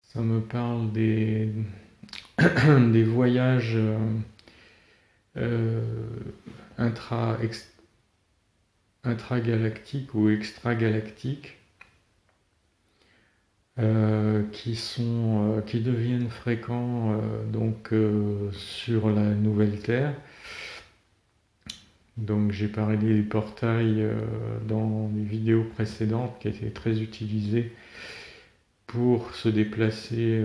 Ça me parle des voyages euh, intra, intragalactiques ou extragalactiques qui deviennent fréquents sur la nouvelle Terre. Donc j'ai parlé des portails dans les vidéos précédentes qui étaient très utilisés pour se déplacer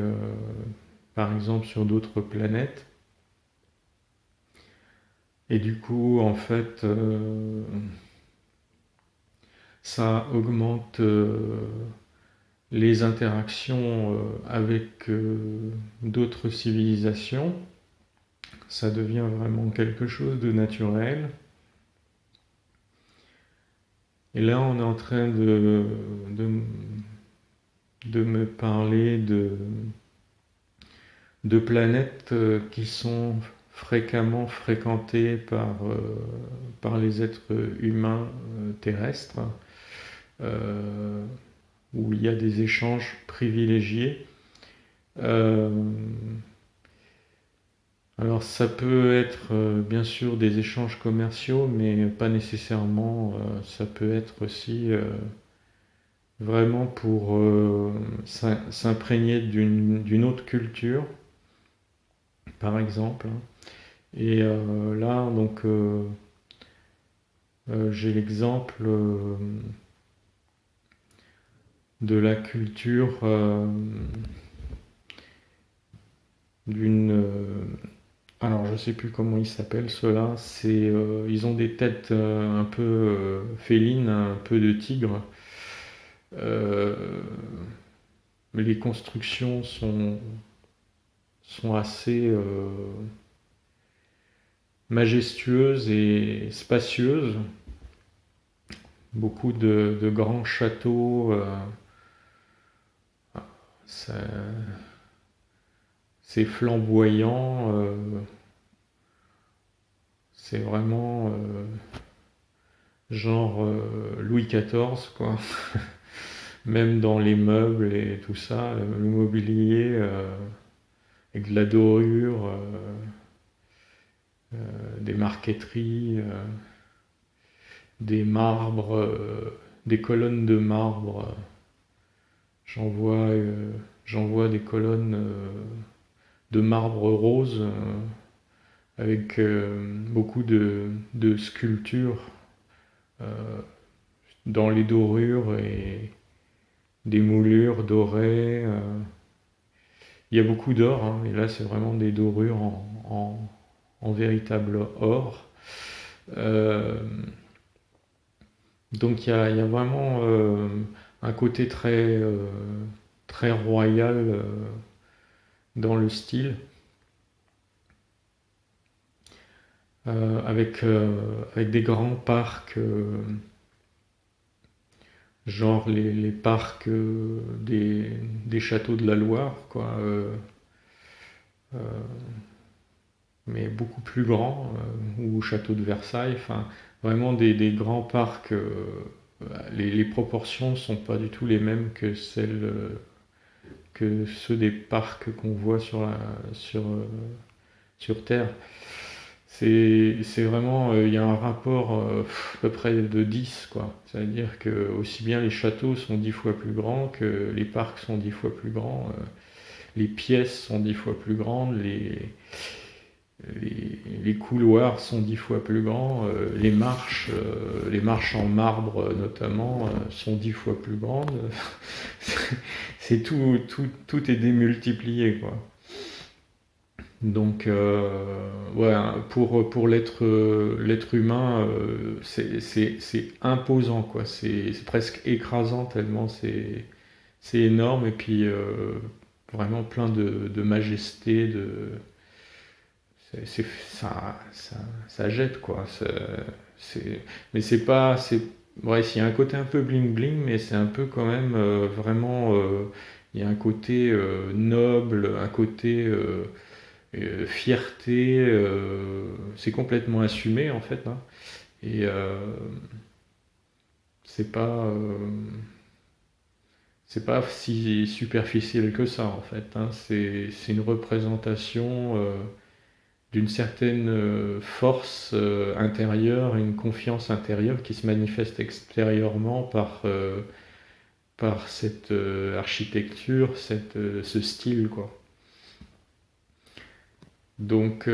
par exemple sur d'autres planètes. Et du coup, en fait, ça augmente les interactions avec d'autres civilisations. Ça devient vraiment quelque chose de naturel. Et là, on est en train de, de me parler de planètes qui sont fréquemment fréquentées par les êtres humains terrestres, euh, où il y a des échanges privilégiés. Euh, alors ça peut être bien sûr des échanges commerciaux, mais pas nécessairement. Ça peut être aussi vraiment pour s'imprégner d'une autre culture, par exemple. Et là, j'ai l'exemple de la culture d'une. Alors, je sais plus comment ils s'appellent ceux-là. Ils ont des têtes un peu félines, un peu de tigre. Euh, mais les constructions sont assez majestueuses et spacieuses. Beaucoup de grands châteaux. Ça- c'est flamboyant. C'est vraiment genre Louis XIV, quoi. Même dans les meubles et tout ça, le mobilier avec de la dorure, des marqueteries, des marbres, des colonnes de marbre. J'en vois, euh, j'en vois des colonnes de marbre rose avec beaucoup de sculptures euh, dans les dorures et des moulures dorées. Il y a beaucoup d'or, hein, et là c'est vraiment des dorures en véritable or. Euh, il y a vraiment un côté très royal dans le style, avec des grands parcs, genre les parcs des châteaux de la Loire, quoi, euh, mais beaucoup plus grands, ou château de Versailles, enfin vraiment des grands parcs. Les proportions ne sont pas du tout les mêmes que celles que ceux des parcs qu'on voit sur Terre. C'est vraiment, il y a un rapport à peu près de 10 quoi. C'est-à-dire que aussi bien les châteaux sont 10 fois plus grands que les parcs sont 10 fois plus grands, les pièces sont 10 fois plus grandes, les couloirs sont 10 fois plus grands, les marches en marbre notamment sont 10 fois plus grandes. C'est tout est démultiplié, quoi. Donc, ouais, pour l'être humain, c'est imposant, quoi. C'est presque écrasant tellement c'est énorme et puis vraiment plein de majesté, ça jette, quoi. Mais c'est pas, c'est, ouais, il y a un côté un peu bling bling, mais c'est un peu quand même vraiment, il y a un côté noble, un côté fierté, c'est complètement assumé en fait, hein. Et c'est pas, c'est pas si superficiel que ça en fait, hein. C'est une représentation d'une certaine force intérieure, une confiance intérieure qui se manifeste extérieurement par cette architecture, ce style, quoi. Donc,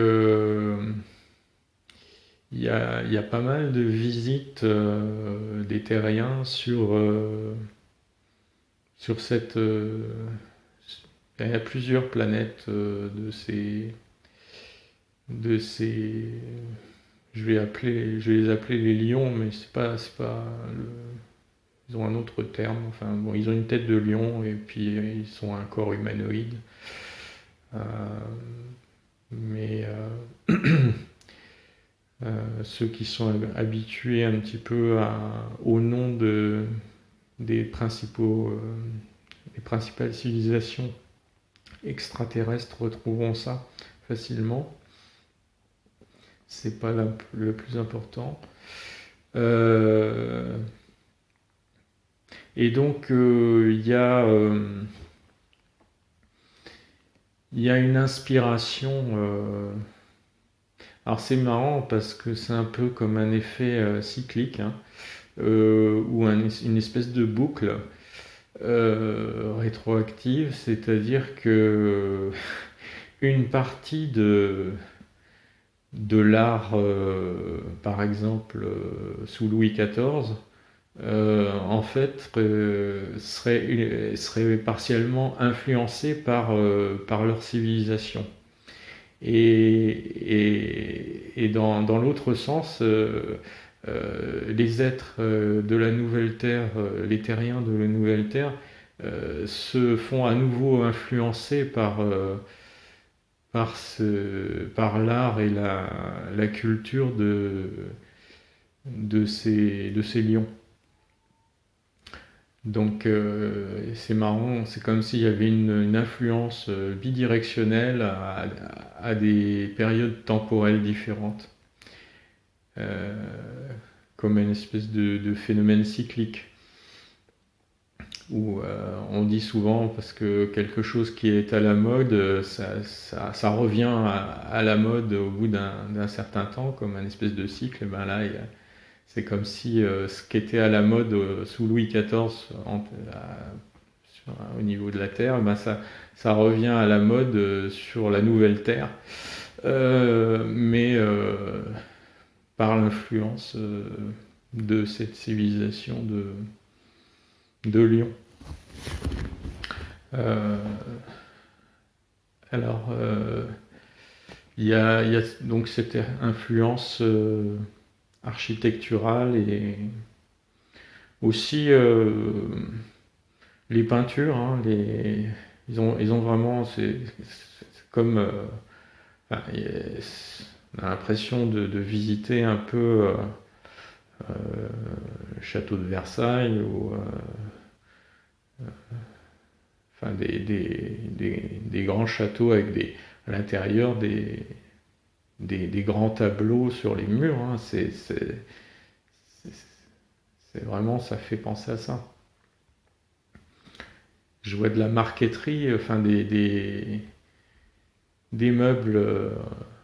il y a pas mal de visites des terriens sur cette. Il y a plusieurs planètes de ces. Je vais les appeler les lions, mais c'est pas ils ont un autre terme. Enfin, bon, ils ont une tête de lion et puis ils sont un corps humanoïde. Euh, mais ceux qui sont habitués un petit peu au nom des des principales civilisations extraterrestres retrouveront ça facilement. C'est pas le plus important. Et donc il y a une inspiration. Alors c'est marrant parce que c'est un peu comme un effet cyclique, hein, ou une espèce de boucle rétroactive, c'est-à-dire que une partie de l'art, par exemple, sous Louis XIV, en fait, serait partiellement influencée par leur civilisation. Et dans l'autre sens, les êtres de la Nouvelle Terre, les terriens de la Nouvelle Terre, se font à nouveau influencer par l'art et la culture de ces lions. Donc c'est marrant, c'est comme s'il y avait une influence bidirectionnelle à des périodes temporelles différentes, euh, comme une espèce de phénomène cyclique, où on dit souvent parce que quelque chose qui est à la mode, ça revient à la mode au bout d'un certain temps, comme un espèce de cycle. Et ben là, c'est comme si ce qui était à la mode sous Louis XIV au niveau de la Terre, ben ça revient à la mode sur la Nouvelle Terre, mais par l'influence de cette civilisation de Lyon. Euh, alors, il y a donc cette influence architecturale et aussi les peintures, hein, ils ont vraiment, c'est comme, enfin, on a l'impression de visiter un peu le château de Versailles ou enfin des grands châteaux avec à l'intérieur des grands tableaux sur les murs, hein. C'est vraiment, ça fait penser à ça. Je vois de la marqueterie, enfin des meubles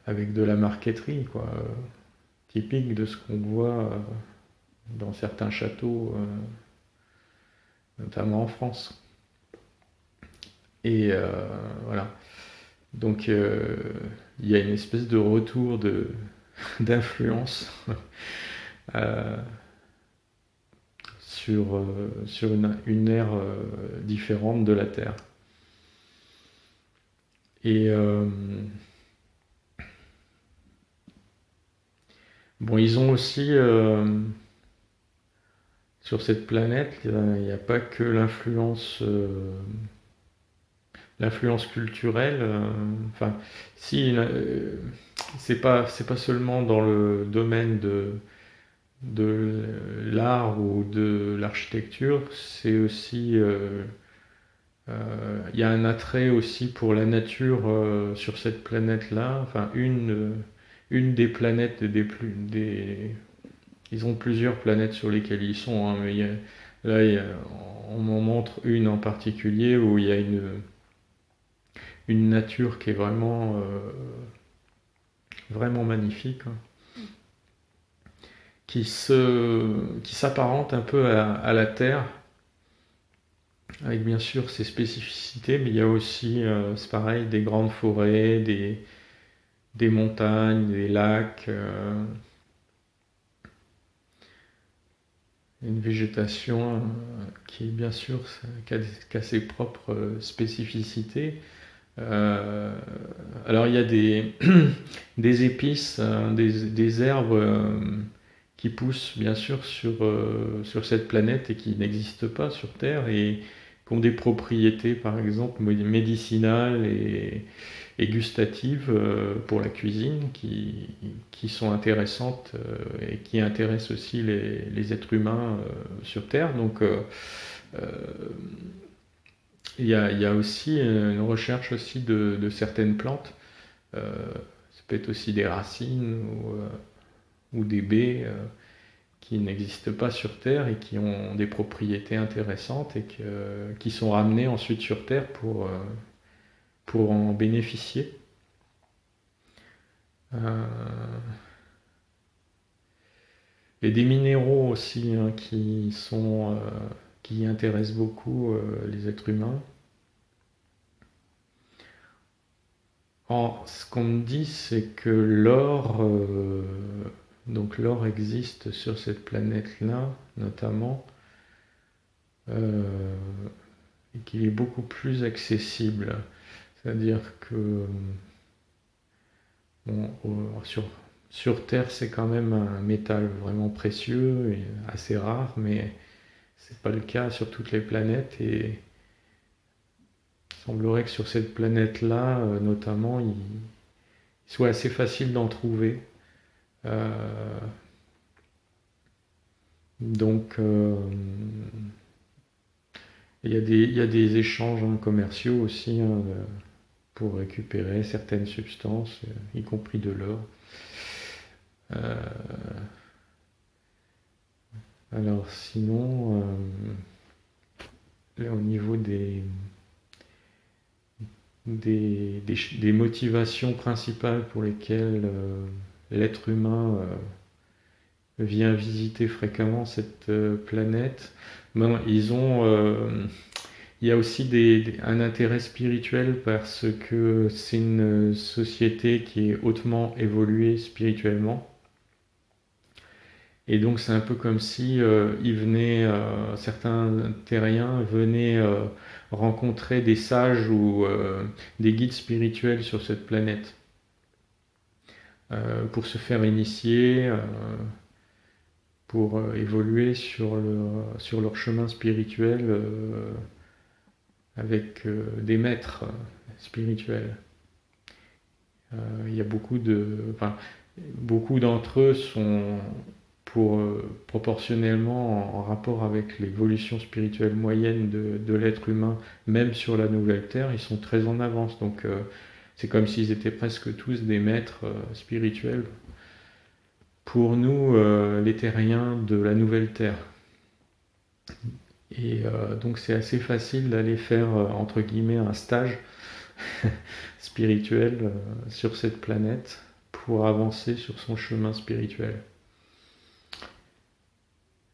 avec de la marqueterie, quoi, typique de ce qu'on voit dans certains châteaux, notamment en France. Et voilà. Donc il y a une espèce de retour d'influence euh, sur une ère différente de la Terre. Et bon, ils ont aussi sur cette planète, il n'y a pas que l'influence culturelle. Enfin, si, c'est pas seulement dans le domaine de l'art ou de l'architecture, c'est aussi il y a un attrait aussi pour la nature sur cette planète-là. Enfin, une des planètes ils ont plusieurs planètes sur lesquelles ils sont, hein, mais Là, on m'en montre une en particulier où il y a une nature qui est vraiment magnifique, hein, qui s'apparente un peu à la Terre, avec bien sûr ses spécificités, mais il y a aussi, c'est pareil, des grandes forêts, des montagnes, des lacs, une végétation qui, bien sûr, qui a ses propres spécificités. Alors il y a des épices, des herbes qui poussent bien sûr sur cette planète et qui n'existent pas sur Terre et qui ont des propriétés par exemple médicinales et gustatives pour la cuisine qui sont intéressantes et qui intéressent aussi les êtres humains sur Terre. Donc il y a aussi une recherche aussi de certaines plantes. Ça peut être aussi des racines ou des baies qui n'existent pas sur Terre et qui ont des propriétés intéressantes et qui sont ramenées ensuite sur Terre pour en bénéficier. Et des minéraux aussi, hein, qui intéressent beaucoup les êtres humains. Alors, ce qu'on me dit, c'est que donc l'or existe sur cette planète-là, notamment, euh, et qu'il est beaucoup plus accessible. C'est-à-dire que bon, sur Terre, c'est quand même un métal vraiment précieux et assez rare, mais c'est pas le cas sur toutes les planètes. Et il semblerait que sur cette planète-là, notamment, il soit assez facile d'en trouver. Euh, donc, il y a des échanges, hein, commerciaux aussi, hein, pour récupérer certaines substances, y compris de l'or. Euh, alors sinon, là, au niveau des motivations principales pour lesquelles l'être humain vient visiter fréquemment cette planète, ben, il y a aussi un intérêt spirituel parce que c'est une société qui est hautement évoluée spirituellement. Et donc c'est un peu comme si certains terriens venaient rencontrer des sages ou des guides spirituels sur cette planète pour se faire initier, pour évoluer sur leur chemin spirituel avec des maîtres spirituels. Il y a beaucoup d'entre eux sont proportionnellement en rapport avec l'évolution spirituelle moyenne de l'être humain, même sur la nouvelle Terre, ils sont très en avance. Donc c'est comme s'ils étaient presque tous des maîtres spirituels pour nous, les terriens de la nouvelle Terre. Et donc c'est assez facile d'aller faire, entre guillemets, un stage spirituel sur cette planète pour avancer sur son chemin spirituel.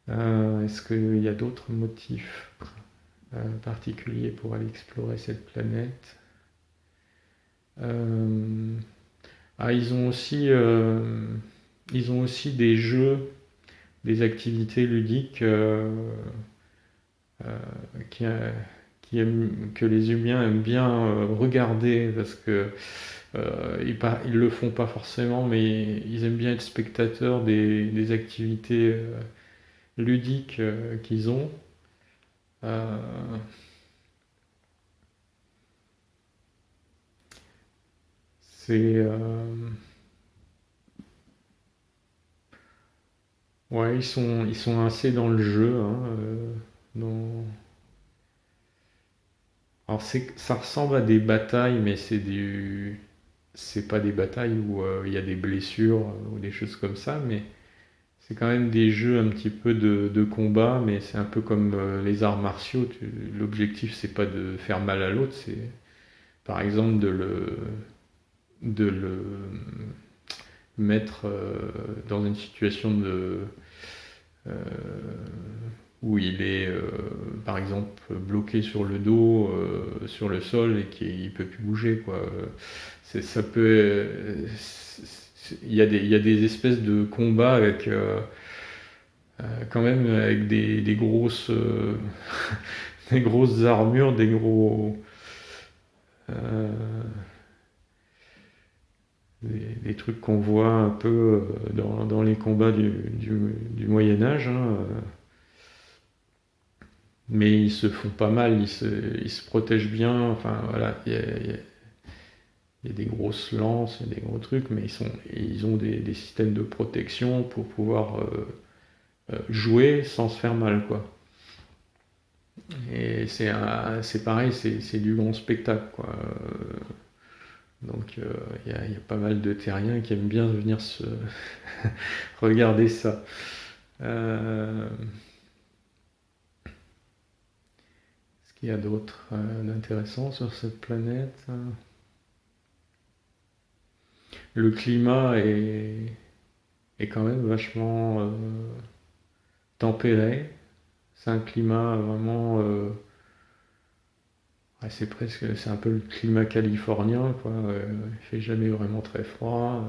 Est-ce qu'il y a d'autres motifs particuliers pour aller explorer cette planète? Ils ont aussi des jeux, des activités ludiques euh, qui, que les humains aiment bien regarder parce que ils le font pas forcément, mais ils aiment bien être spectateurs des activités ludiques qu'ils ont. Euh, c'est ouais, ils sont assez dans le jeu, hein, dans... Alors ça ressemble à des batailles, mais c'est pas des batailles où il y a des blessures ou des choses comme ça, mais c'est quand même des jeux un petit peu de combat, mais c'est un peu comme les arts martiaux. L'objectif, c'est pas de faire mal à l'autre, c'est par exemple de le mettre dans une situation euh, où il est par exemple bloqué sur le dos, sur le sol et qu'il ne peut plus bouger, quoi. Ça peut, il y a des espèces de combats avec quand même avec des grosses des grosses armures, euh, des trucs qu'on voit un peu dans les combats du Moyen Âge, hein. Mais ils se font pas mal, ils se protègent bien. Enfin voilà, il y a des grosses lances, il y a des gros trucs, mais ils ont des systèmes de protection pour pouvoir jouer sans se faire mal, quoi. Et c'est pareil, c'est du grand spectacle, quoi. Donc il y a pas mal de terriens qui aiment bien venir se regarder ça. Euh, ce qu'il y a d'autre d'intéressant sur cette planète? Le climat est quand même vachement tempéré. C'est un climat vraiment. Ouais, c'est un peu le climat californien, quoi. Il fait jamais vraiment très froid,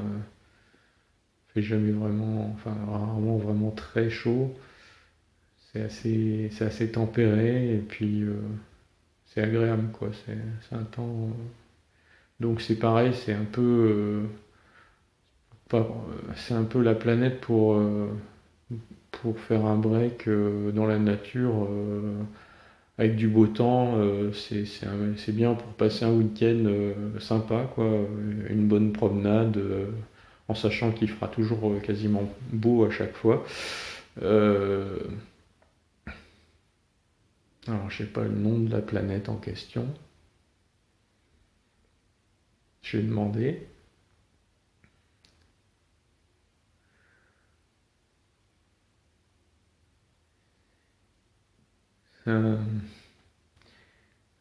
il fait jamais vraiment, enfin rarement vraiment très chaud. C'est assez tempéré et puis c'est agréable, quoi. C'est un temps. Donc c'est pareil, c'est un peu, c'est un peu la planète pour faire un break dans la nature avec du beau temps. C'est bien pour passer un week-end sympa, quoi. Une bonne promenade en sachant qu'il fera toujours quasiment beau à chaque fois. Euh, alors je sais pas le nom de la planète en question. Je vais demander. Euh,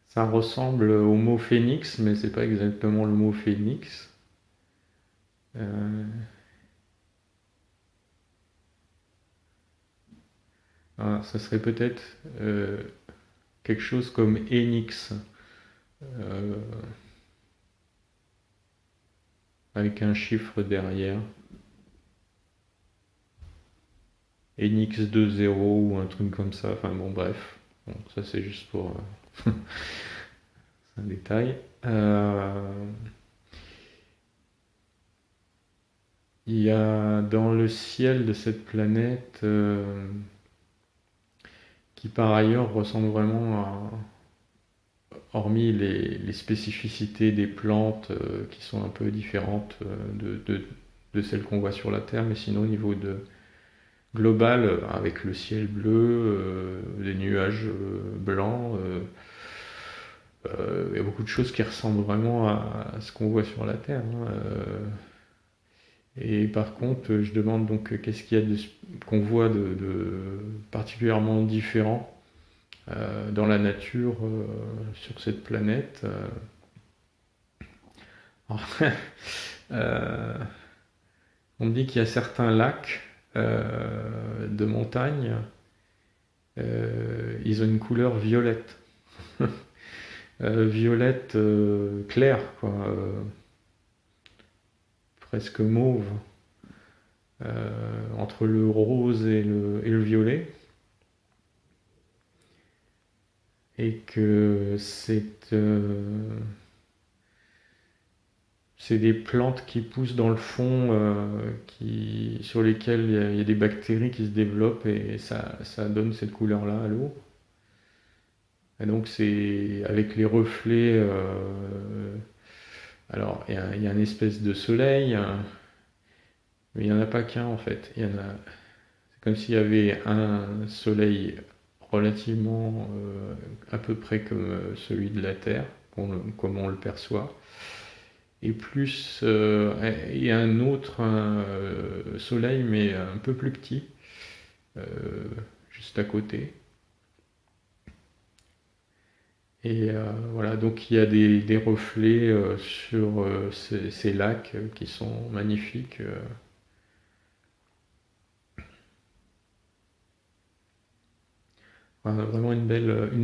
Ça ressemble au mot phénix, mais c'est pas exactement le mot phénix. Euh, Ça serait peut-être quelque chose comme Enix, euh, avec un chiffre derrière. Enix 2.0 ou un truc comme ça. Enfin bon, bref. Bon, ça c'est juste pour un détail. Il y a dans le ciel de cette planète, qui par ailleurs ressemble vraiment à, hormis les spécificités des plantes qui sont un peu différentes de celles qu'on voit sur la Terre, mais sinon au niveau de global, avec le ciel bleu, les nuages blancs, il y a beaucoup de choses qui ressemblent vraiment à ce qu'on voit sur la Terre, hein. Et par contre, je demande donc qu'est-ce qu'il y a qu'on voit de particulièrement différent dans la nature sur cette planète. Alors, on me dit qu'il y a certains lacs de montagne, ils ont une couleur violette. Violette claire, quoi, presque mauve, entre le rose et le violet. Et que c'est des plantes qui poussent dans le fond, sur lesquelles il y a des bactéries qui se développent et ça donne cette couleur-là à l'eau. Et donc c'est avec les reflets. Alors il y a une espèce de soleil, hein, mais il n'y en a pas qu'un en fait. C'est comme s'il y avait un soleil relativement à peu près comme celui de la Terre, comme on le perçoit. Et plus il y a un autre soleil, mais un peu plus petit, juste à côté. Et voilà, donc il y a des reflets sur ces lacs qui sont magnifiques. Vraiment une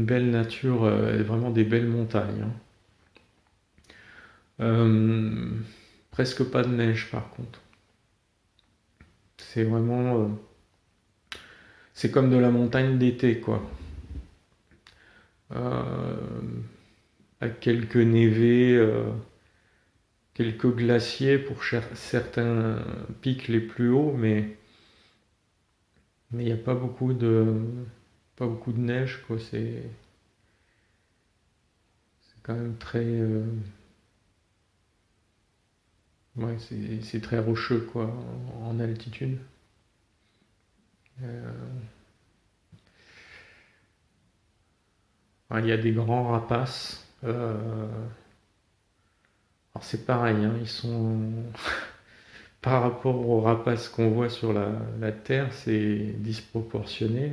belle nature, vraiment des belles montagnes, hein. Euh, Presque pas de neige par contre. C'est vraiment, c'est comme de la montagne d'été quoi. Euh, avec quelques névés, quelques glaciers pour certains pics les plus hauts, mais il n'y a pas beaucoup de neige quoi. C'est quand même très, ouais, c'est très rocheux quoi en altitude. Euh, il y a des grands rapaces. Alors c'est pareil, hein, ils sont par rapport aux rapaces qu'on voit sur la Terre, c'est disproportionné.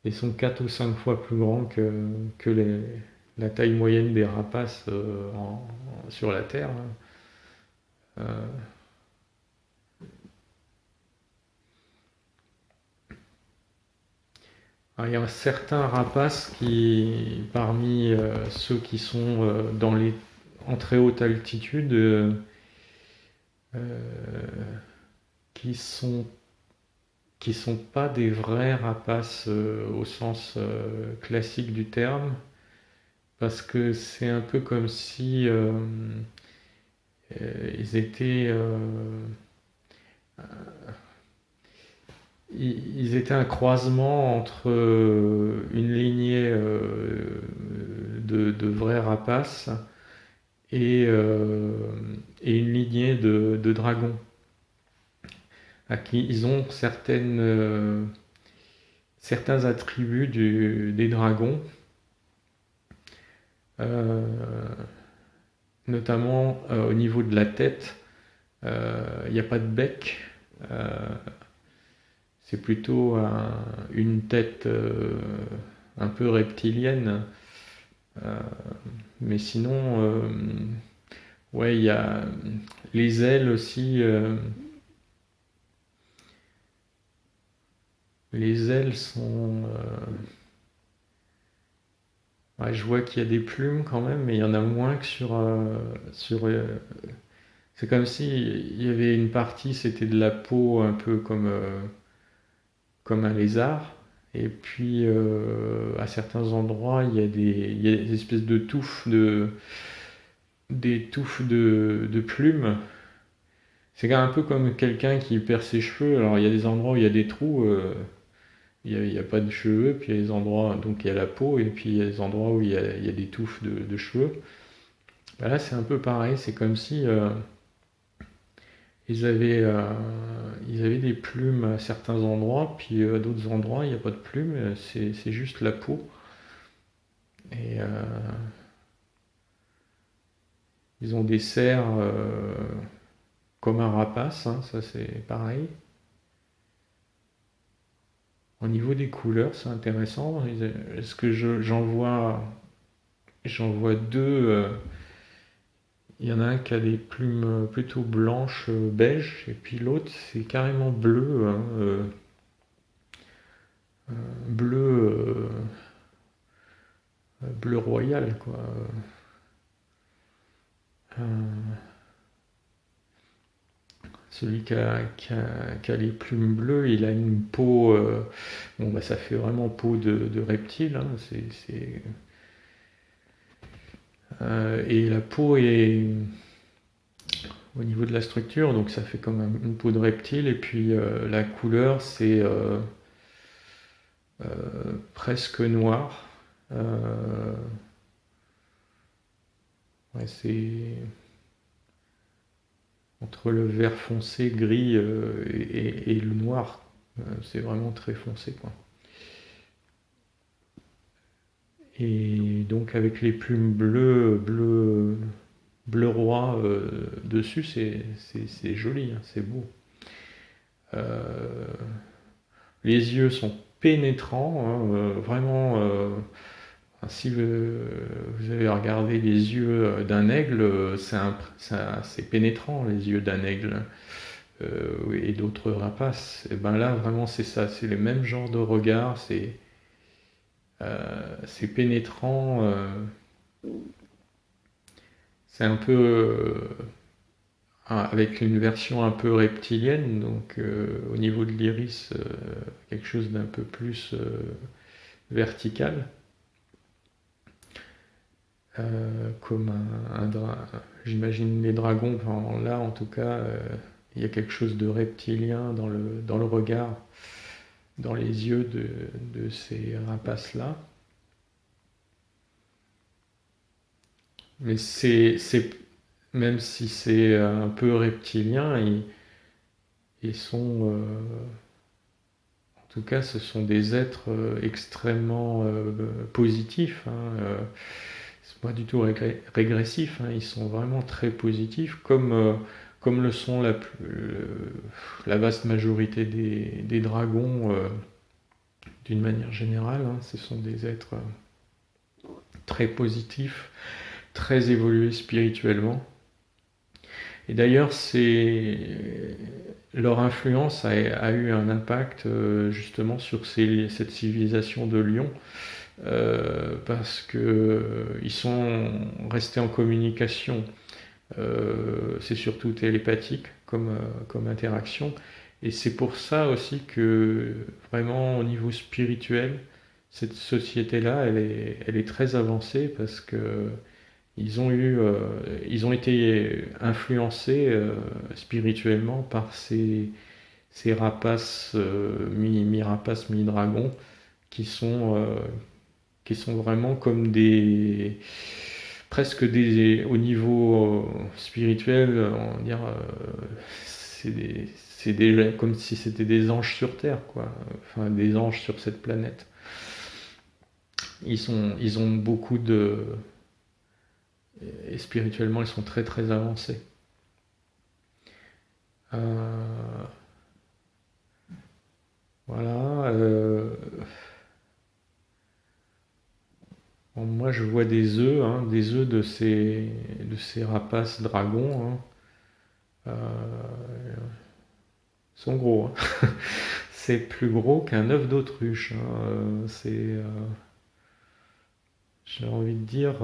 Ils sont 4 ou 5 fois plus grands que la taille moyenne des rapaces sur la Terre, hein. Euh, alors, il y a certains rapaces qui, parmi ceux qui sont en très haute altitude, euh, qui sont qui sont pas des vrais rapaces au sens classique du terme, parce que c'est un peu comme si ils étaient ils étaient un croisement entre une lignée de vrais rapaces et, euh, et une lignée de dragons à qui ils ont certains attributs des dragons, euh, notamment au niveau de la tête. Il n'y a pas de bec, euh, c'est plutôt une tête un peu reptilienne. Euh, mais sinon, ouais, il y a les ailes aussi. Les ailes sont. Ouais, je vois qu'il y a des plumes quand même, mais il y en a moins que c'est comme si il y avait une partie, c'était de la peau un peu comme un lézard. Et puis à certains endroits, il y a des espèces de des touffes de plumes. C'est un peu comme quelqu'un qui perd ses cheveux. Alors il y a des endroits où il y a des trous, il y a pas de cheveux, puis il y a des endroits, donc il y a la peau, et puis il y a des endroits où il y a des touffes de cheveux. Bah là c'est un peu pareil, c'est comme si ils avaient, euh, ils avaient des plumes à certains endroits, puis à d'autres endroits, il n'y a pas de plumes, c'est juste la peau. Et ils ont des serres comme un rapace, hein, ça c'est pareil. Au niveau des couleurs, c'est intéressant. Est-ce que j'en vois deux. Il y en a un qui a des plumes plutôt blanches, beige, et puis l'autre c'est carrément bleu, hein, bleu, bleu royal quoi. Euh, Celui qui a les plumes bleues, il a une peau, bon bah ça fait vraiment peau de reptile, hein, et la peau est au niveau de la structure, donc ça fait comme une peau de reptile, et puis la couleur c'est presque noir. Euh, ouais, c'est entre le vert foncé, gris et le noir. C'est vraiment très foncé, quoi. Et donc avec les plumes bleu roi dessus, c'est joli, hein, c'est beau. Les yeux sont pénétrants, hein, vraiment. Si vous avez regardé les yeux d'un aigle, c'est pénétrant les yeux d'un aigle et d'autres rapaces. Et ben là, vraiment, c'est ça, c'est le même genre de regard, c'est pénétrant, c'est un peu avec une version un peu reptilienne, donc au niveau de l'iris, quelque chose d'un peu plus vertical. Comme j'imagine les dragons, enfin, là en tout cas, il y a quelque chose de reptilien dans le regard, dans les yeux de ces rapaces-là. Mais même si c'est un peu reptilien, ils sont, en tout cas, ce sont des êtres extrêmement positifs, hein, c'est pas du tout régressif, hein, ils sont vraiment très positifs, comme le sont la vaste majorité des dragons d'une manière générale, hein, ce sont des êtres très positifs, très évolués spirituellement. Et d'ailleurs, leur influence a eu un impact justement sur cette civilisation de Lion, parce qu'ils sont restés en communication. C'est surtout télépathique comme interaction. Et c'est pour ça aussi que vraiment au niveau spirituel, cette société-là, elle est très avancée parce que ils ont été influencés spirituellement par ces rapaces, mi-rapaces, mi-dragons, qui sont, qui sont vraiment comme presque au niveau spirituel, on va dire, comme si c'était des anges sur Terre, quoi. Enfin, des anges sur cette planète. Ils ont beaucoup de... Et spirituellement, ils sont très très avancés. Voilà. Bon, moi, je vois des œufs de ces rapaces dragons. Hein. Ils sont gros. Hein. C'est plus gros qu'un œuf d'autruche. Hein. J'ai envie de dire,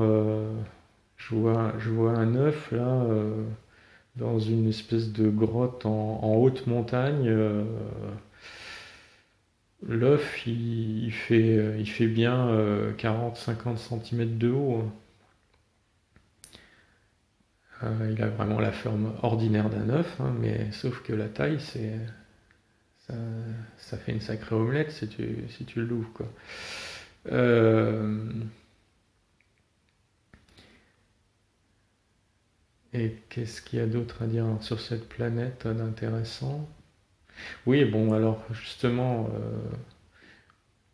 je vois un œuf là dans une espèce de grotte en haute montagne. L'œuf, il fait bien 40-50 cm de haut. Il a vraiment la forme ordinaire d'un œuf, hein, mais sauf que la taille, ça, ça fait une sacrée omelette si tu l'ouvres, quoi. Et qu'est-ce qu'il y a d'autre à dire sur cette planète d'intéressant? Oui, bon, alors justement,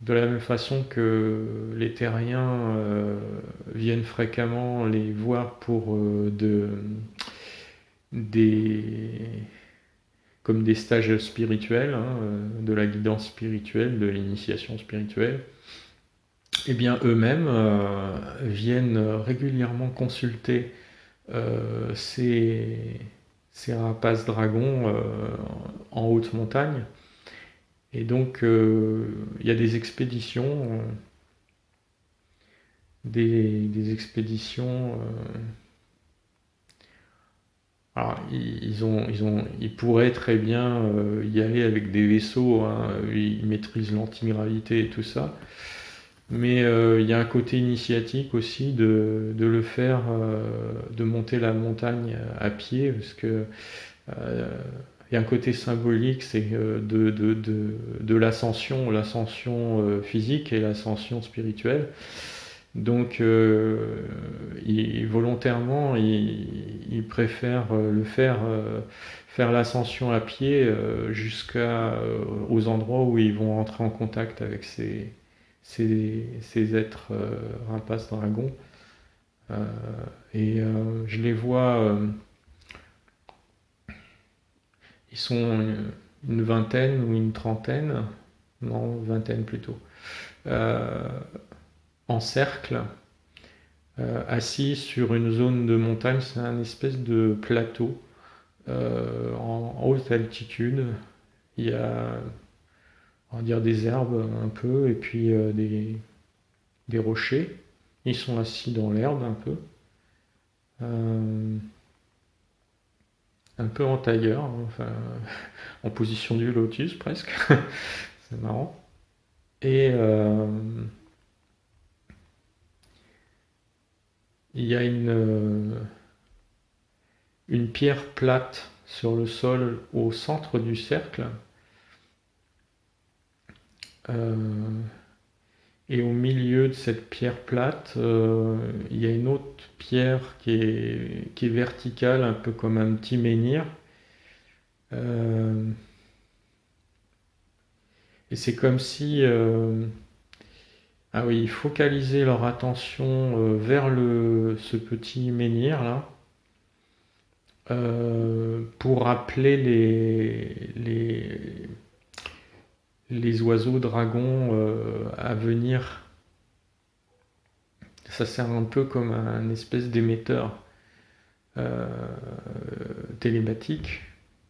de la même façon que les terriens viennent fréquemment les voir pour des, comme des stages spirituels, hein, de la guidance spirituelle, de l'initiation spirituelle, eh bien eux-mêmes viennent régulièrement consulter ces rapaces dragons en haute montagne. Et donc, il y a des expéditions, des expéditions. Alors, ils pourraient très bien y aller avec des vaisseaux, hein, ils maîtrisent l'antigravité et tout ça. Mais il y a un côté initiatique aussi de le faire, de monter la montagne à pied, parce que il y a un côté symbolique, c'est de l'ascension, l'ascension physique et l'ascension spirituelle. Donc, volontairement, ils préfèrent faire l'ascension à pied aux endroits où ils vont entrer en contact avec ces êtres rapaces dragons. Je les vois, ils sont une vingtaine ou une trentaine, non, vingtaine plutôt, euh, en cercle, assis sur une zone de montagne. C'est un espèce de plateau en haute altitude. Il y a, on va dire, des herbes un peu, et puis des rochers. Ils sont assis dans l'herbe un peu. Euh, un peu en tailleur, hein, enfin, en position du lotus presque. C'est marrant. Et il y a une pierre plate sur le sol au centre du cercle. Euh, et au milieu de cette pierre plate, il y a une autre pierre qui est verticale, un peu comme un petit menhir. Euh, et c'est comme si, ah oui, ils focalisaient leur attention vers ce petit menhir là, pour appeler les oiseaux dragons à venir. Ça sert un peu comme un espèce d'émetteur euh, télépathique.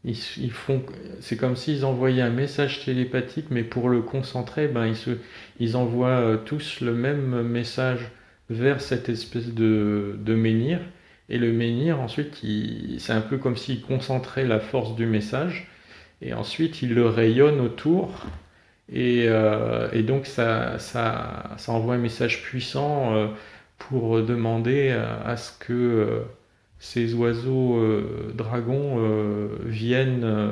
Ils font, c'est comme s'ils envoyaient un message télépathique, mais pour le concentrer, ben ils envoient tous le même message vers cette espèce de menhir. Et le menhir, ensuite, c'est un peu comme s'il concentrait la force du message. Et ensuite, il le rayonne autour. Et donc, ça envoie un message puissant pour demander à ce que ces oiseaux dragons viennent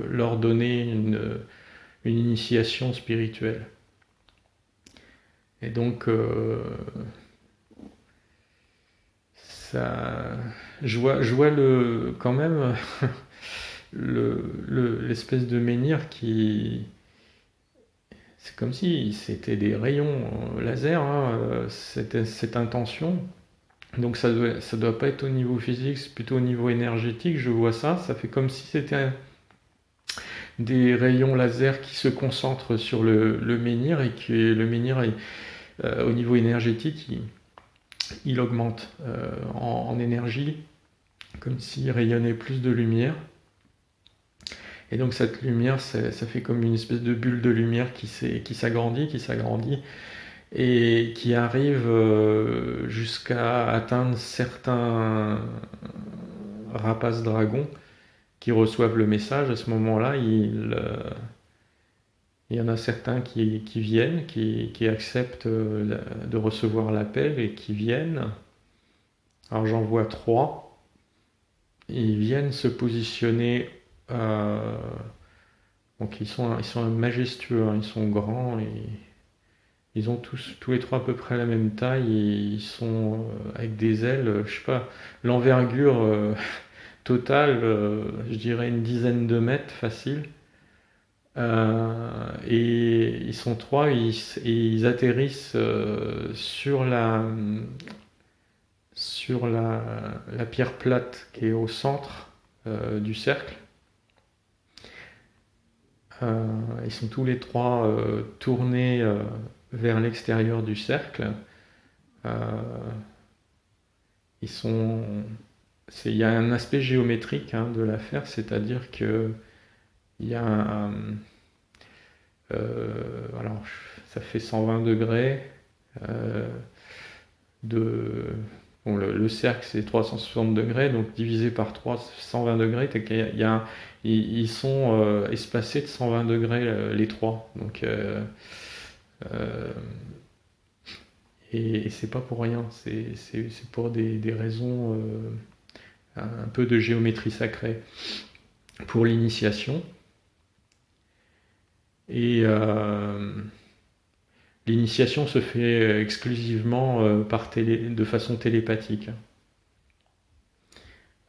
leur donner une initiation spirituelle. Et donc, ça, je vois quand même l'espèce de menhir qui. C'est comme si c'était des rayons laser, hein, cette intention. Donc ça doit pas être au niveau physique, c'est plutôt au niveau énergétique. Je vois ça, ça fait comme si c'était des rayons laser qui se concentrent sur le menhir et que le menhir, au niveau énergétique, il augmente en énergie, comme s'il rayonnait plus de lumière. Et donc cette lumière, ça fait comme une espèce de bulle de lumière qui s'agrandit, et qui arrive jusqu'à atteindre certains rapaces dragons qui reçoivent le message. À ce moment-là, il y en a certains qui viennent, qui acceptent de recevoir l'appel et qui viennent. Alors j'en vois trois. Ils viennent se positionner. Donc ils sont majestueux, hein, ils sont grands et ils ont tous les trois à peu près la même taille et ils sont avec des ailes, je sais pas, l'envergure totale, je dirais une dizaine de mètres facile. Et ils sont trois et ils atterrissent sur la pierre plate qui est au centre du cercle. Ils sont tous les trois tournés vers l'extérieur du cercle. Euh, il y a un aspect géométrique, hein, de l'affaire, c'est-à-dire que il y a alors ça fait 120 degrés euh, de bon, le cercle c'est 360 degrés, donc divisé par 3, 120 degrés. Ils sont espacés de 120 degrés les trois. Donc euh, et c'est pas pour rien, c'est pour des raisons un peu de géométrie sacrée pour l'initiation. Et l'initiation se fait exclusivement de façon télépathique.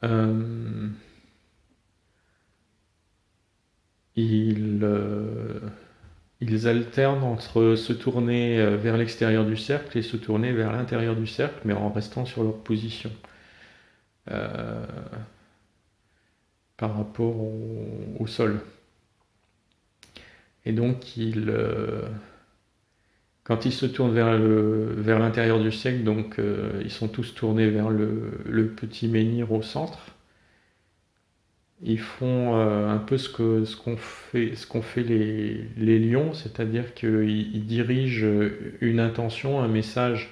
Euh, ils, ils alternent entre se tourner vers l'extérieur du cercle et se tourner vers l'intérieur du cercle, mais en restant sur leur position euh, par rapport au sol. Et donc, quand ils se tournent vers l'intérieur du cercle, donc ils sont tous tournés vers le petit menhir au centre. Ils font un peu ce qu'ont fait les lions, c'est-à-dire qu'ils dirigent une intention, un message,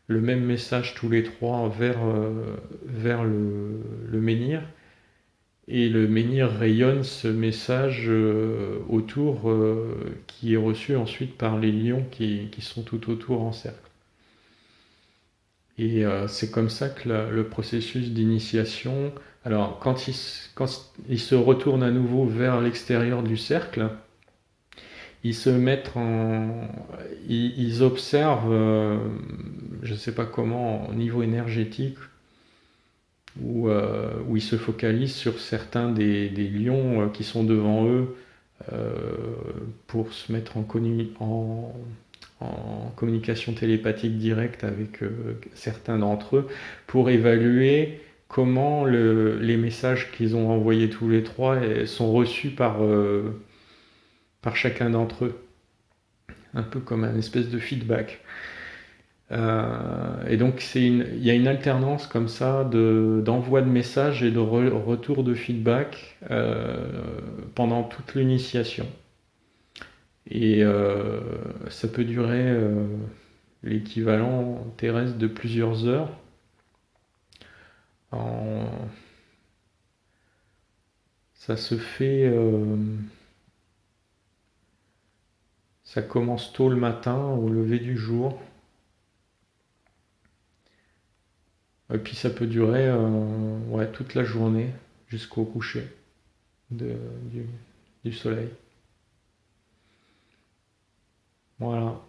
le même message tous les trois vers le menhir. Et le menhir rayonne ce message autour qui est reçu ensuite par les lions qui sont tout autour en cercle. Et c'est comme ça que le processus d'initiation. Alors, quand ils se retournent à nouveau vers l'extérieur du cercle, ils se mettent en. Ils observent, je ne sais pas comment, au niveau énergétique, où ils se focalisent sur certains des lions qui sont devant eux euh, pour se mettre en communication télépathique directe avec certains d'entre eux, pour évaluer comment les messages qu'ils ont envoyés tous les trois sont reçus par chacun d'entre eux. Un peu comme un espèce de feedback. Et donc il y a une alternance comme ça d'envoi de messages et de retour de feedback pendant toute l'initiation. Et ça peut durer l'équivalent terrestre de plusieurs heures. Ça se fait. Ça commence tôt le matin, au lever du jour. Et puis ça peut durer toute la journée jusqu'au coucher du soleil. Voilà.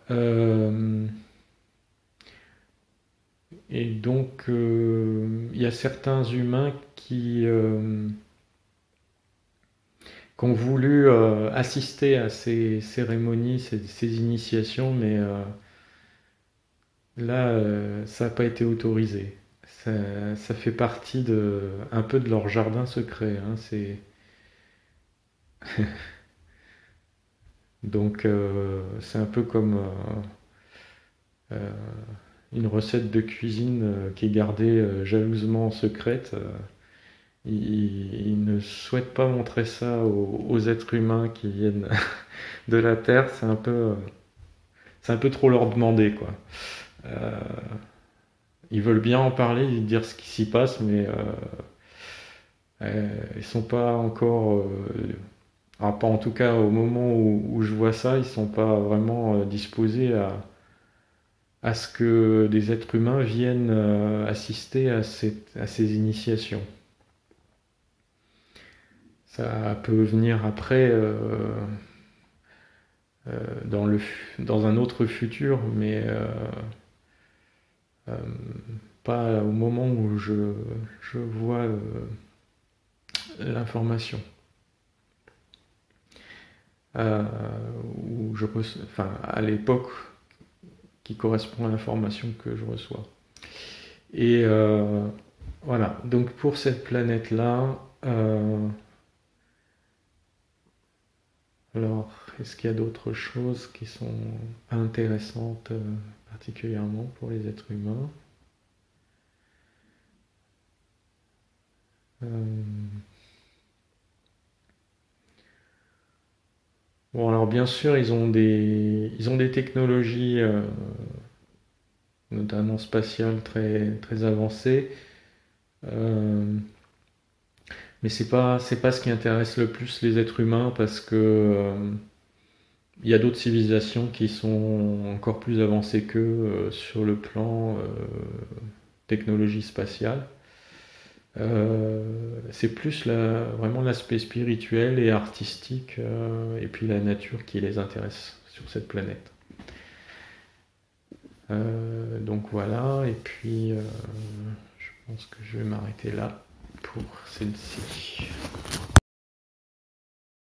Et donc, il y a certains humains qui ont voulu assister à ces cérémonies, ces initiations, mais là, ça n'a pas été autorisé. Ça fait partie un peu de leur jardin secret. Hein, donc, c'est un peu comme une recette de cuisine qui est gardée jalousement secrète. Ils ne souhaitent pas montrer ça aux êtres humains qui viennent de la Terre. C'est un peu trop leur demander, quoi. Euh, Ils veulent bien en parler, dire ce qui s'y passe, mais ils sont pas encore, pas en tout cas au moment où je vois ça, ils sont pas vraiment disposés à ce que des êtres humains viennent assister à ces initiations. Ça peut venir après dans un autre futur, mais euh, pas au moment où je vois l'information. Où enfin, à l'époque qui correspond à l'information que je reçois. Et voilà, donc pour cette planète-là, alors est-ce qu'il y a d'autres choses qui sont intéressantes particulièrement pour les êtres humains? Bon, alors bien sûr, ils ont des technologies, notamment spatiales, très, très avancées. Euh, mais c'est pas ce qui intéresse le plus les êtres humains parce que il y a d'autres civilisations qui sont encore plus avancées qu'eux sur le plan technologie spatiale. C'est plus vraiment l'aspect spirituel et artistique et puis la nature qui les intéresse sur cette planète. Donc voilà, et puis je pense que je vais m'arrêter là pour celle-ci.